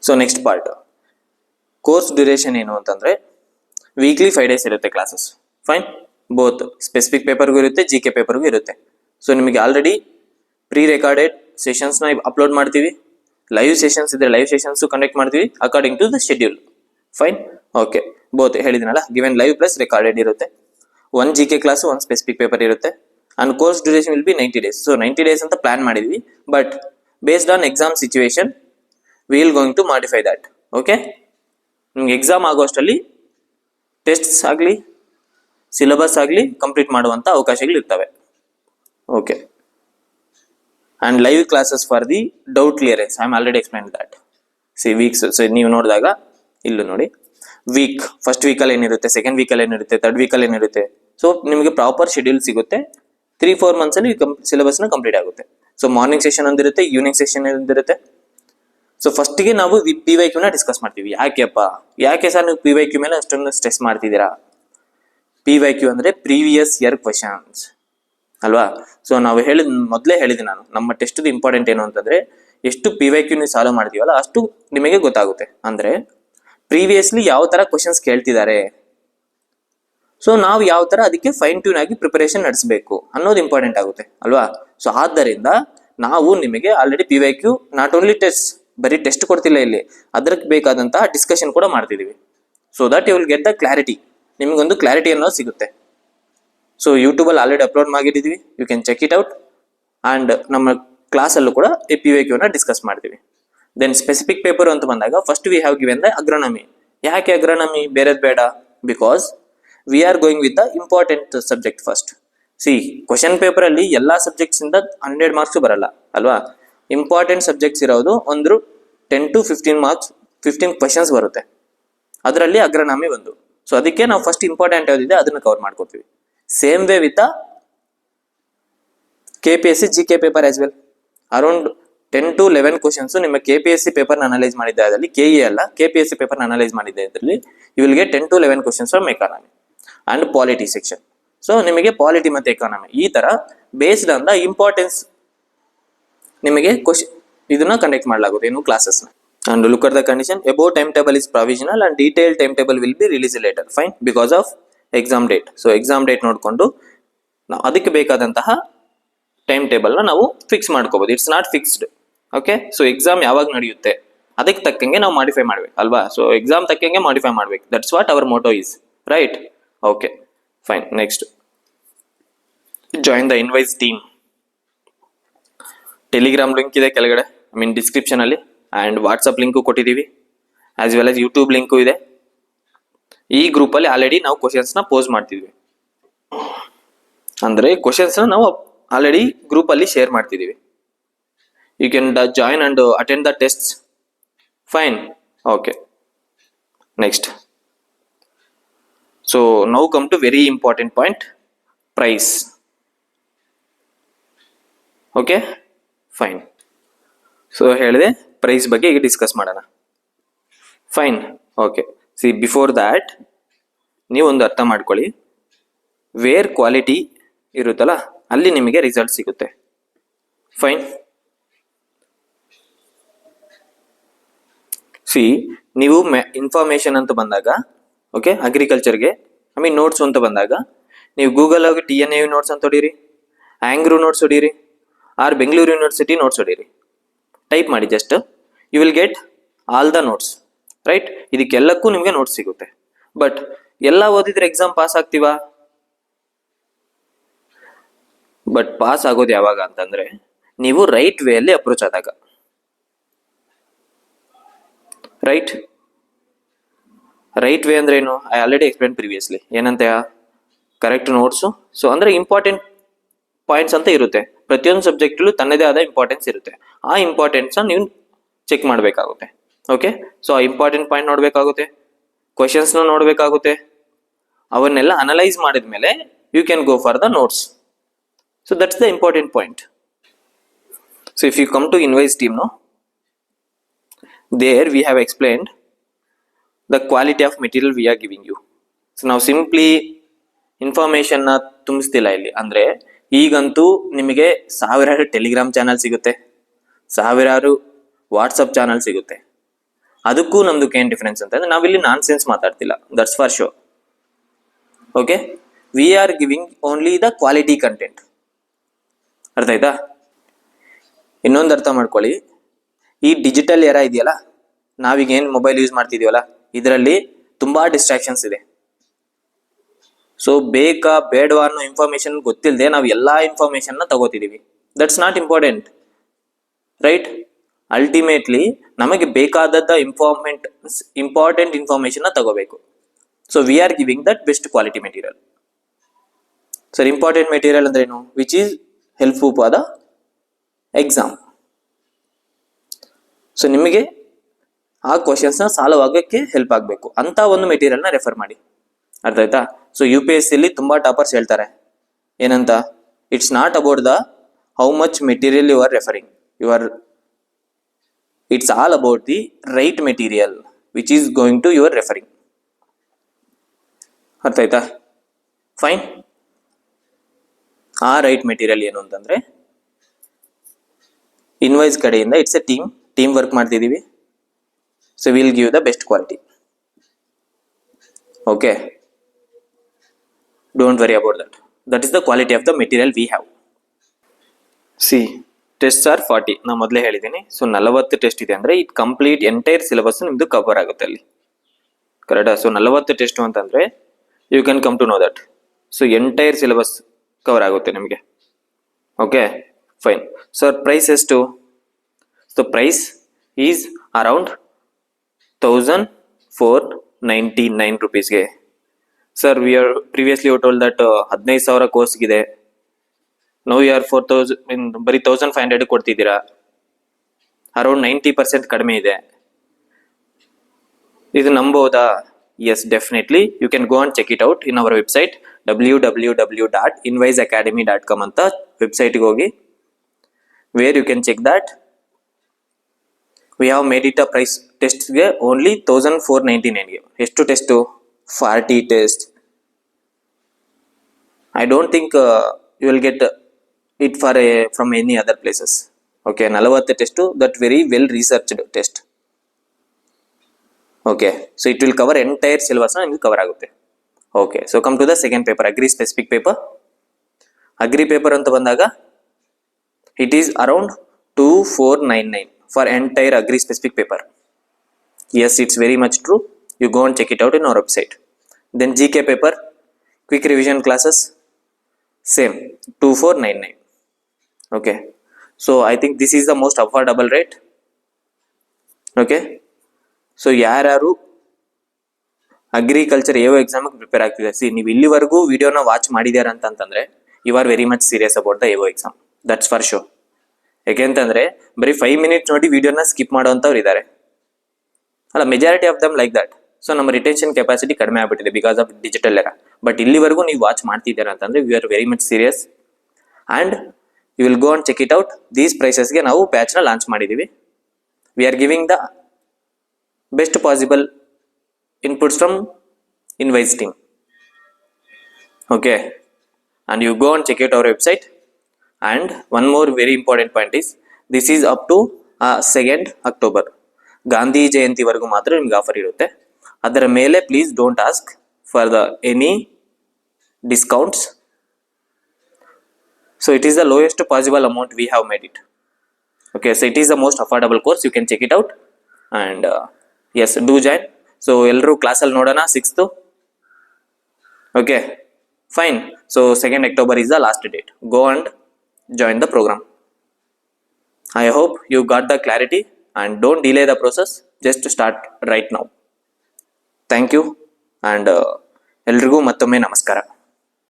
So next part, course duration ಏನು ಅಂತಂದ್ರೆ weekly 5 days ಇರುತ್ತೆ ಕ್ಲಾಸಸ್. ಫೈನ್, ಬೋತ್ ಸ್ಪೆಸಿಫಿಕ್ ಪೇಪರ್ಗೂ ಇರುತ್ತೆ, GK ಪೇಪರ್ಗೂ ಇರುತ್ತೆ. ಸೊ ನಿಮಗೆ ಆಲ್ರೆಡಿ ಪ್ರೀ ರೆಕಾರ್ಡೆಡ್ ಸೆಷನ್ಸ್ನ ಅಪ್ಲೋಡ್ ಮಾಡ್ತೀವಿ, ಲೈವ್ ಸೆಷನ್ಸ್ ಇದ್ರೆ ಲೈವ್ ಸೆಷನ್ಸ್ ಕಂಡಕ್ಟ್ ಮಾಡ್ತೀವಿ according to the schedule. Fine, okay, both ಹೇಳಿದಿನಲ್ಲ, ಗಿವೆನ್ ಲೈವ್ ಪ್ಲಸ್ ರೆಕಾರ್ಡೆಡ್ ಇರುತ್ತೆ. 1 GK ಕ್ಲಾಸ್, 1 ಸ್ಪೆಸಿಫಿಕ್ ಪೇಪರ್ ಇರುತ್ತೆ. And course duration will be 90 days. So 90 days ಅಂತ plan ಮಾಡಿದ್ವಿ, but based on exam situation we will going to modify that. Okay, ನಿಮ್ಗೆ exam ಆಗೋಷ್ಟರಲ್ಲಿ tests ಆಗಲಿ syllabus ಆಗಲಿ complete ಮಾಡುವಂಥ ಅವಕಾಶಗಳು ಇರ್ತವೆ. Okay, and live classes for the doubt clearance. I am already explained that. See weeks, so ನೀವು ನೋಡಿದಾಗ ಇಲ್ಲೂ ನೋಡಿ, ವೀಕ್ ಫಸ್ಟ್ ವೀಕಲ್ಲಿ ಏನಿರುತ್ತೆ, ಸೆಕೆಂಡ್ ವೀಕಲ್ಲಿ ಏನಿರುತ್ತೆ, ಥರ್ಡ್ ವೀಕಲ್ಲಿ ಏನಿರುತ್ತೆ. ಸೊ ನಿಮಗೆ ಪ್ರಾಪರ್ ಶೆಡ್ಯೂಲ್ ಸಿಗುತ್ತೆ. 3-4 months ಅಲ್ಲಿ ಸಿಲೆಬಸ್ನ ಕಂಪ್ಲೀಟ್ ಆಗುತ್ತೆ. ಸೊ ಮಾರ್ನಿಂಗ್ ಸೆಷನ್ ಒಂದಿರುತ್ತೆ, ಈವ್ನಿಂಗ್ ಸೆಷನ್ ಒಂದಿರುತ್ತೆ. ಸೊ ಫಸ್ಟಿಗೆ ನಾವು PYQ ನ ಡಿಸ್ಕಸ್ ಮಾಡ್ತೀವಿ. ಯಾಕೆ ಸರ್ ನೀವು PYQ ಮೇಲೆ ಅಷ್ಟೊಂದು ಸ್ಟ್ರೆಸ್ ಮಾಡ್ತಿದ್ದೀರಾ? PYQ ಅಂದ್ರೆ ಪ್ರೀವಿಯಸ್ ಇಯರ್ ಕ್ವಶನ್ಸ್ ಅಲ್ವಾ? ಸೊ ನಾವು ಮೊದಲೇ ಹೇಳಿದೆ ನಾನು, ನಮ್ಮ ಟೆಸ್ಟ್ ಇಂಪಾರ್ಟೆಂಟ್ ಏನು ಅಂತಂದ್ರೆ ಎಷ್ಟು PYQ ನೀವು ಸಾಲ್ವ್ ಮಾಡ್ತೀವಲ್ಲ ಅಷ್ಟು ನಿಮಗೆ ಗೊತ್ತಾಗುತ್ತೆ. ಅಂದ್ರೆ ಪ್ರೀವಿಯಸ್ಲಿ ಯಾವ ತರ ಕ್ವಶನ್ಸ್ ಕೇಳ್ತಿದ್ದಾರೆ, ಸೊ ನಾವು ಯಾವ ತರ ಅದಕ್ಕೆ ಫೈನ್ ಟ್ಯೂನ್ ಆಗಿ ಪ್ರಿಪರೇಷನ್ ನಡೆಸಬೇಕು ಅನ್ನೋದು ಇಂಪಾರ್ಟೆಂಟ್ ಆಗುತ್ತೆ ಅಲ್ವಾ? ಸೊ ಆದ್ದರಿಂದ ನಾವು ನಿಮಗೆ already PYQ not only test, ಬರೀ ಟೆಸ್ಟ್ ಕೊಡ್ತಿಲ್ಲ ಇಲ್ಲಿ, ಅದಕ್ಕೆ ಬೇಕಾದಂತಹ ಡಿಸ್ಕಷನ್ ಕೂಡ ಮಾಡ್ತಿದೀವಿ. So that you will get the clarity, ನಿಮಗೊಂದು ಕ್ಲಾರಿಟಿ ಅನ್ನೋದು ಸಿಗುತ್ತೆ. ಸೊ ಯೂಟ್ಯೂಬಲ್ಲಿ ಆಲ್ರೆಡಿ ಅಪ್ಲೋಡ್ ಮಾಡಿದ್ದೀವಿ, you can check it out. And ನಮ್ಮ ಕ್ಲಾಸಲ್ಲೂ ಕೂಡ ಈ PYQ ನ ಡಿಸ್ಕಸ್ ಮಾಡ್ತೀವಿ. ದೆನ್ ಸ್ಪೆಸಿಫಿಕ್ ಪೇಪರ್ ಅಂತ ಬಂದಾಗ first we have given the agronomy. ಯಾಕೆ ಅಗ್ರಾನಮಿ, ಬೇರೆದು ಬೇಡ? Because we are going with the important subject first. Question ಪೇಪರಲ್ಲಿ ಎಲ್ಲ ಸಬ್ಜೆಕ್ಟ್ಸ್ ಇಂದ 100 marks ಬರಲ್ಲ ಅಲ್ವಾ? ಇಂಪಾರ್ಟೆಂಟ್ ಸಬ್ಜೆಕ್ಟ್ಸ್ ಇರೋದು ಒಂದು 10 to 15 marks, 15 questions ಬರುತ್ತೆ. ಅದರಲ್ಲಿ ಅಗ್ರಾನಮಿ ಒಂದು. ಸೊ ಅದಕ್ಕೆ ನಾವು ಫಸ್ಟ್ ಇಂಪಾರ್ಟೆಂಟ್ ಯಾವುದಿದೆ ಅದನ್ನು ಕವರ್ ಮಾಡ್ಕೊತೀವಿ. Same way with KPSC GK paper as well. Around 10 to 11 questions ನಿಮ್ಮ KPSC ಪೇಪರ್ ಅನಲೈಸ್ ಮಾಡಿದ್ದೆ, ಅದರಲ್ಲಿ KE ಅಲ್ಲ KPSC ಪೇಪರ್ ಅನಲೈಸ್ ಮಾಡಿದ್ದೆ, ಇದರಲ್ಲಿ you will get 10 to 11 questions from economy and polity section. So ನಿಮಗೆ ಪಾಲಿಟಿ ಮತ್ತೆ economy ಈ ತರ ಬೇಸ್ಡ್ ಆನ್ ದ ಇಂಪಾರ್ಟೆನ್ಸ್ ನಿಮಗೆ ಇದನ್ನ ಕಂಡಕ್ಟ್ ಮಾಡಲಾಗುತ್ತೆ ಇನ್ನು ಕ್ಲಾಸಸ್ನ. And look at the condition, above time table is provisional and detail time table will be release later. Fine, because of exam date. So exam date ನೋಡಿಕೊಂಡು ನಾವು ಅದಕ್ಕೆ ಬೇಕಾದಂತಹ time ಟೇಬಲ್ನ ನಾವು ಫಿಕ್ಸ್ ಮಾಡ್ಕೋಬಹುದು. It's not fixed. Okay, so exam ಯಾವಾಗ ನಡೆಯುತ್ತೆ ಅದಕ್ಕೆ ತಕ್ಕಂಗೆ ನಾವು ಮಾಡಿಫೈ ಮಾಡ್ಬೇಕು ಅಲ್ವಾ? ಸೊ ಎಕ್ಸಾಮ್ ತಕ್ಕಂಗೆ ಮಾಡಿಫೈ ಮಾಡ್ಬೇಕು. That's what our motto is, right? Okay, fine. Next, join the ಇನ್ವೈಸ್ team. Telegram link ಇದೆ ಕೆಳಗಡೆ, ಐ ಮೀನ್ ಡಿಸ್ಕ್ರಿಪ್ಷನ್ ಅಲ್ಲಿ, ಆ್ಯಂಡ್ ವಾಟ್ಸಪ್ ಲಿಂಕು ಕೊಟ್ಟಿದ್ದೀವಿ, as well as YouTube link ಇದೆ. ಈ ಗ್ರೂಪಲ್ಲಿ ಆಲ್ರೆಡಿ ನಾವು ಕ್ವಶನ್ಸ್ನ ಪೋಸ್ಟ್ ಮಾಡ್ತಿದ್ವಿ, ಅಂದರೆ ಕ್ವಶನ್ಸ್ನ ನಾವು ಆಲ್ರೆಡಿ ಗ್ರೂಪಲ್ಲಿ ಶೇರ್ ಮಾಡ್ತಿದ್ದೀವಿ. You can join and attend the tests. Fine, okay. Next, so now come to very important point, price. Okay, fine. So ಹೇಳಿದೆ ಪ್ರೈಸ್ ಬಗ್ಗೆ ಈಗ ಡಿಸ್ಕಸ್ ಮಾಡೋಣ. Fine, okay. See before that ನೀವೊಂದು ಅರ್ಥ ಮಾಡ್ಕೊಳ್ಳಿ, ವೇರ್ ಕ್ವಾಲಿಟಿ ಇರುತ್ತಲ್ಲ ಅಲ್ಲಿ ನಿಮಗೆ ರಿಸಲ್ಟ್ ಸಿಗುತ್ತೆ. ಫೈನ್. ಸಿ ನೀವು ಇನ್ಫಾರ್ಮೇಶನ್ ಅಂತ ಬಂದಾಗ, ಓಕೆ, ಅಗ್ರಿಕಲ್ಚರ್ಗೆ ಐ ಮೀನ್ ನೋಟ್ಸ್ ಅಂತ ಬಂದಾಗ ನೀವು ಗೂಗಲ್ ಆಗಿ TNA ನೋಟ್ಸ್ ಅಂತ ಹೊಡೀರಿ, ಆಂಗ್ರೂ ನೋಟ್ಸ್ ಹೊಡೀರಿ, ಆರ್ ಬೆಂಗಳೂರು ಯೂನಿವರ್ಸಿಟಿ ನೋಟ್ಸ್ ಹೊಡೀರಿ, ಟೈಪ್ ಮಾಡಿ just, you will get all the notes, right? ಇದಕ್ಕೆಲ್ಲಕ್ಕೂ ನಿಮಗೆ ನೋಟ್ಸ್ ಸಿಗುತ್ತೆ. ಬಟ್ ಎಲ್ಲ ಓದಿದ್ರೆ ಎಕ್ಸಾಮ್ ಪಾಸ್ ಆಗ್ತೀವಾ? ಬಟ್ ಪಾಸ್ ಆಗೋದು ಯಾವಾಗ ಅಂತಂದ್ರೆ ನೀವು ರೈಟ್ ವೇ ಅಲ್ಲಿ ಅಪ್ರೋಚ್ ಆದಾಗ, ರೈಟ್? ರೈಟ್ ವೇ ಅಂದ್ರೆ ಏನು? I already explain previously. ಏನಂತ? Correct notes. ಸೊ ಅಂದ್ರೆ ಇಂಪಾರ್ಟೆಂಟ್ ಪಾಯಿಂಟ್ಸ್ ಅಂತ ಇರುತ್ತೆ, ಪ್ರತಿಯೊಂದು ಸಬ್ಜೆಕ್ಟಲ್ಲೂ ತನ್ನದೇ ಆದ ಇಂಪಾರ್ಟೆನ್ಸ್ ಇರುತ್ತೆ. ಆ ಇಂಪಾರ್ಟೆನ್ಸ್ನ ನೀವು ಚೆಕ್ ಮಾಡಬೇಕಾಗುತ್ತೆ. ಓಕೆ, ಸೊ ಆ ಇಂಪಾರ್ಟೆಂಟ್ ಪಾಯಿಂಟ್ ನೋಡಬೇಕಾಗುತ್ತೆ, ಕ್ವಶನ್ಸ್ನ ನೋಡಬೇಕಾಗುತ್ತೆ, ಅವನ್ನೆಲ್ಲ ಅನಲೈಸ್ ಮಾಡಿದ್ಮೇಲೆ you can go for the notes. So that's the important point. So if you come to invise team, no, there we have explained the quality of material we are giving you. So ನಾವು simply information ನ ತುಂಬಿಸ್ತಿಲ್ಲ ಇಲ್ಲಿ. ಅಂದ್ರೆ ಈಗಂತೂ ನಿಮಗೆ ಸಾವಿರಾರು Telegram channel ಸಿಗುತ್ತೆ, ಸಾವಿರಾರು WhatsApp channel ಸಿಗುತ್ತೆ. ಅದಕ್ಕೂ ನಮ್ದಕ್ಕೆ ಏನ್ ಡಿಫರೆನ್ಸ್ ಅಂತಂದ್ರೆ ನಾವಿಲ್ಲಿ ನಾನ್ ಸೆನ್ಸ್ ಮಾತಾಡ್ತಿಲ್ಲ, that's for show. Okay, we are giving only the quality content. ಅರ್ಥ ಆಯ್ತಾ? ಇನ್ನೊಂದು ಅರ್ಥ ಮಾಡ್ಕೊಳ್ಳಿ, ಈ ಡಿಜಿಟಲ್ ಎರಾ ಇದೆಯಲ್ಲ, ನಾವೀಗ ಏನು ಮೊಬೈಲ್ ಯೂಸ್ ಮಾಡ್ತಿದೀವಲ್ಲ, ಇದರಲ್ಲಿ ತುಂಬಾ ಡಿಸ್ಟ್ರಾಕ್ಷನ್ಸ್ ಇದೆ. ಸೊ ಬೇಕಾ ಬೇಡವಾ ಅನ್ನೋ ಇನ್ಫಾರ್ಮೇಶನ್ ಗೊತ್ತಿಲ್ಲದೆ ನಾವು ಎಲ್ಲಾ ಇನ್ಫಾರ್ಮೇಶನ್ ನ ತಗೋತಿದೀವಿ. That's not important, right? Ultimately ನಮಗೆ ಬೇಕಾದದ್ದ ಇಂಪಾರ್ಟೆಂಟ್ ಇನ್ಫಾರ್ಮೇಶನ್ ನ ತಗೋಬೇಕು. So we are giving that best quality material. Sir, important material ಅಂದ್ರೆ ಏನು? Which is helpful for the exam. So ನಿಮಗೆ ಆ ಕ್ವಶನ್ಸ್ ನ ಸಾಲ್ವ್ ಆಗೋಕ್ಕೆ ಹೆಲ್ಪ್ ಆಗಬೇಕು ಅಂತ ಒಂದು ಮೆಟೀರಿಯಲ್ ನ ರೆಫರ್ ಮಾಡಿ. ಅರ್ಥ ಆಯ್ತಾ? ಸೊ UPSC ಅಲ್ಲಿ ತುಂಬಾ ಟಾಪರ್ಸ್ ಹೇಳ್ತಾರೆ ಏನಂತ, it's not about the how much material you are referring, it's all about the right material which is going to your referring. ಅರ್ಥ ಆಯ್ತಾ? ಫೈನ್. ಆ ರೈಟ್ ಮೆಟೀರಿಯಲ್ ಏನು ಅಂತಂದ್ರೆ, ಇನ್ವಾಯ್ಸ್ ಕಡೆಯಿಂದ ಇಟ್ಸ್ ಎ ಟೀಮ್ ವರ್ಕ್ ಮಾಡ್ತಿದೀವಿ. So will give the best quality. Okay, don't worry about that. That is the quality of the material we have. See, test are 40. ನಾ ಮೊದಲೇ ಹೇಳಿದ್ದೀನಿ. So 40 test ಇದೆ ಅಂದ್ರೆ it complete entire syllabus ನಿಮ್ದು cover ಆಗುತ್ತೆ ಅಲ್ಲಿ, ಕರೆಕ್ಟಾ? ಸೊ 40 ಟೆಸ್ಟ್ ಅಂತಂದ್ರೆ you can come to know that. So entire syllabus cover ಆಗುತ್ತೆ ನಿಮಗೆ. Okay, fine. ಸರ್, ಪ್ರೈಸ್ ಎಷ್ಟು? ಸೊ ಪ್ರೈಸ್ ಈಸ್ ಅರೌಂಡ್ 1499 rupeesಗೆ. Sir, we are previously told that 15,000 ಕೋರ್ಸ್ಗಿದೆ. ನೋ ಯು ಆರ್ 4,000 ಬರೀ 1,500 ಕೊಡ್ತಿದ್ದೀರಾ. ಅರೌಂಡ್ 90% ಕಡಿಮೆ ಇದೆ. ಇದು ನಂಬೋದಾ? Yes, definitely you can go and check it out in our website www.inwiseacademy.com ಅಂತ ವೆಬ್ಸೈಟ್ಗೆ ಹೋಗಿ, where you can check that we have made it a price ಟೆಸ್ಟ್ಗೆ ಓನ್ಲಿ 1499ಗೆ. ಎಷ್ಟು test? 40 test. I don't think you will get it from any other places. Okay, 40 test, that very well researched test. Okay, so it will cover entire syllabus ನಿಮ್ಗೆ cover ಆಗುತ್ತೆ. Okay, so come to the second paper, agri specific paper. Agri paper ಅಂತ ಬಂದಾಗ it is around 2499 for entire agri specific paper. Yes, it's very much true. You go and check it out in our website. Then GK paper, quick revision classes, same 2499. Okay, so I think this is the most affordable rate. Okay, so ಯಾರು agriculture AO exam prepare ಆಗ್ತಿದೆ, see ನೀವು ಇಲ್ಲಿವರೆಗೂ ವಿಡಿಯೋನ watch ಮಾಡಿದ್ಯಾರ ಅಂತಂದ್ರೆ you are very much serious about the AO exam. That's for show. ಯಾಕೆಂತಂದ್ರೆ ಬರೀ 5 minutes ನೋಡಿ ವಿಡಿಯೋನ ಸ್ಕಿಪ್ ಮಾಡೋಂಥವ್ರು ಇದ್ದಾರೆ ಅಲ್ಲ, majority of them like that. So ನಮ್ಮ ರಿಟೆನ್ಷನ್ ಕೆಪಾಸಿಟಿ ಕಡಿಮೆ ಆಗ್ಬಿಟ್ಟಿದೆ because of digital era. But ಇಲ್ಲಿವರೆಗೂ ನೀವು ವಾಚ್ ಮಾಡ್ತಿದ್ದೀರಾ ಅಂತಂದ್ರೆ we are very much serious and you will go and check it out. These ಪ್ರೈಸಸ್ಗೆ ನಾವು ಬ್ಯಾಚ್ನ ಲಾಂಚ್ ಮಾಡಿದ್ದೀವಿ. We are giving the best possible inputs from Inwise team. Okay, and you go and check out our website. And one more very important point is this is up to 2nd October. Gandhi Jayanti ವರೆಗೂ ಮಾತ್ರ ನಿಮ್ಗೆ offer ಇರುತ್ತೆ. ಅದರ ಮೇಲೆ please don't ask for the any discounts. So it is the lowest possible amount we have made it. Okay, so it is the most affordable course. You can check it out and yes, do join. So ಎಲ್ಲರೂ ಕ್ಲಾಸಲ್ಲಿ ನೋಡೋಣ 6th. Okay, fine. So 2nd October is the last date. Go and join the program. I hope you got the clarity and don't delay the process. Just start right now. Thank you and ಎಲ್ರಿಗೂ ಮತ್ತೊಮ್ಮೆ ನಮಸ್ಕಾರ.